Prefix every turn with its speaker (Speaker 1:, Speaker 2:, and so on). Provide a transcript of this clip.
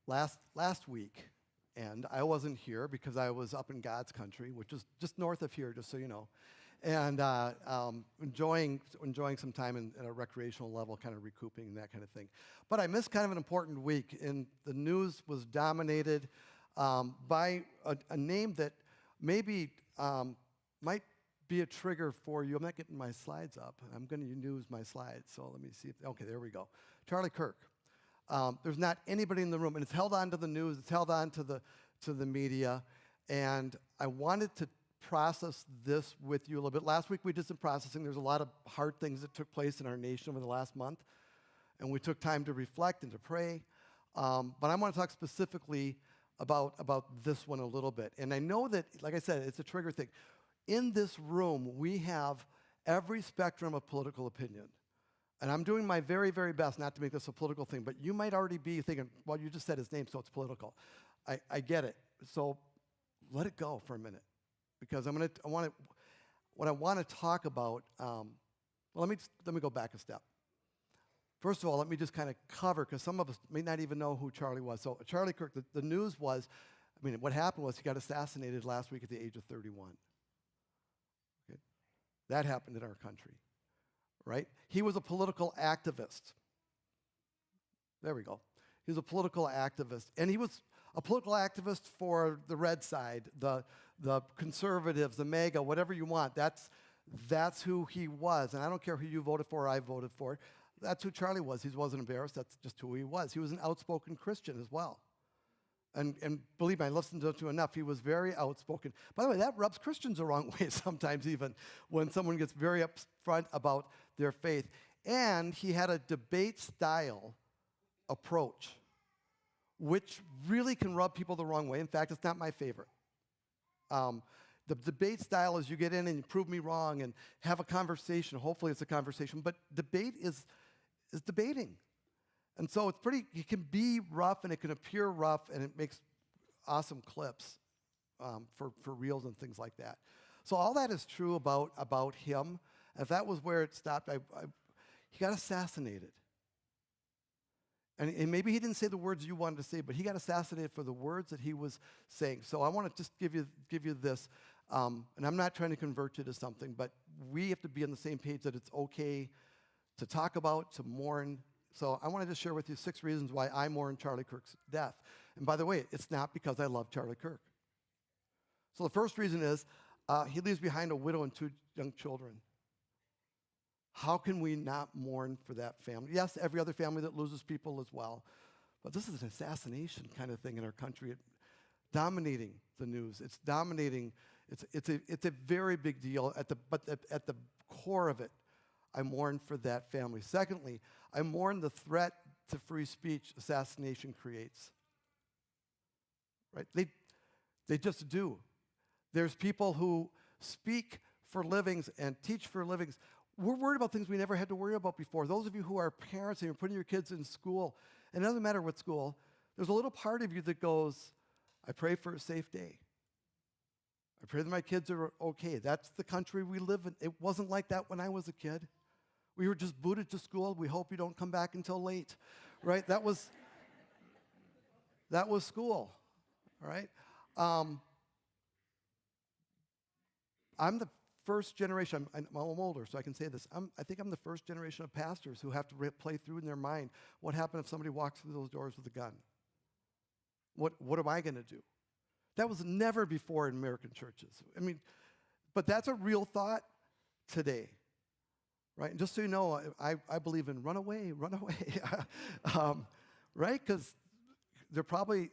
Speaker 1: last week, and I wasn't here because I was up in God's country, which is just north of here, just so you know, and enjoying some time at a recreational level, kind of recouping and that kind of thing. But I missed kind of an important week, and the news was dominated by a name that maybe might be a trigger for you. I'm not getting my slides up. I'm going to use my slides, so let me see. Okay, there we go. Charlie Kirk. There's not anybody in the room, and it's held on to the news. It's held on to the media, and I wanted to process this with you a little bit. Last week we did some processing. There's a lot of hard things that took place in our nation over the last month, and we took time to reflect and to pray. But I want to talk specifically about this one a little bit. And I know that, like I said, it's a trigger thing. In this room, we have every spectrum of political opinion. And I'm doing my very, very best not to make this a political thing, but you might already be thinking, well, you just said his name, so it's political. I get it. So let it go for a minute, because what I want to talk about, well, let me go back a step. First of all, let me just kind of cover, because some of us may not even know who Charlie was. So Charlie Kirk, the news was, what happened was he got assassinated last week at the age of 31. Okay? That happened in our country. Right? He was a political activist. There we go. He was a political activist. And he was a political activist for the red side, the conservatives, the MAGA, whatever you want. That's who he was. And I don't care who you voted for or I voted for. That's who Charlie was. He wasn't embarrassed. That's just who he was. He was an outspoken Christian as well. And believe me, I listened to him enough. He was very outspoken. By the way, that rubs Christians the wrong way sometimes, even when someone gets very upfront about their faith. And he had a debate-style approach, which really can rub people the wrong way. In fact, it's not my favorite. The debate style is you get in and you prove me wrong and have a conversation. Hopefully it's a conversation. But debate is debating. And so it can be rough and it can appear rough, and it makes awesome clips for reels and things like that. So all that is true about him. If that was where it stopped, he got assassinated. And maybe he didn't say the words you wanted to say, but he got assassinated for the words that he was saying. So I want to just give you this, and I'm not trying to convert you to something, but we have to be on the same page that it's okay to talk about, to mourn. So I want to just share with you 6 reasons why I mourn Charlie Kirk's death. And by the way, it's not because I love Charlie Kirk. So the first reason is he leaves behind a widow and 2 young children. How can we not mourn for that family? Yes, every other family that loses people as well. But this is an assassination kind of thing in our country. It's dominating the news. It's dominating. It's a very big deal. But at the core of it, I mourn for that family. Secondly, I mourn the threat to free speech assassination creates. Right? They just do. There's people who speak for livings and teach for livings. We're worried about things we never had to worry about before. Those of you who are parents and you're putting your kids in school, and it doesn't matter what school, there's a little part of you that goes, I pray for a safe day. I pray that my kids are okay. That's the country we live in. It wasn't like that when I was a kid. We were just booted to school. We hope you don't come back until late, right? That was school, all right? I'm the first generation. I'm older, so I can say this. I think I'm the first generation of pastors who have to play through in their mind what happened if somebody walks through those doors with a gun. What am I going to do? That was never before in American churches. But that's a real thought today. Right? And just so you know, I believe in run away, right? Because they're probably,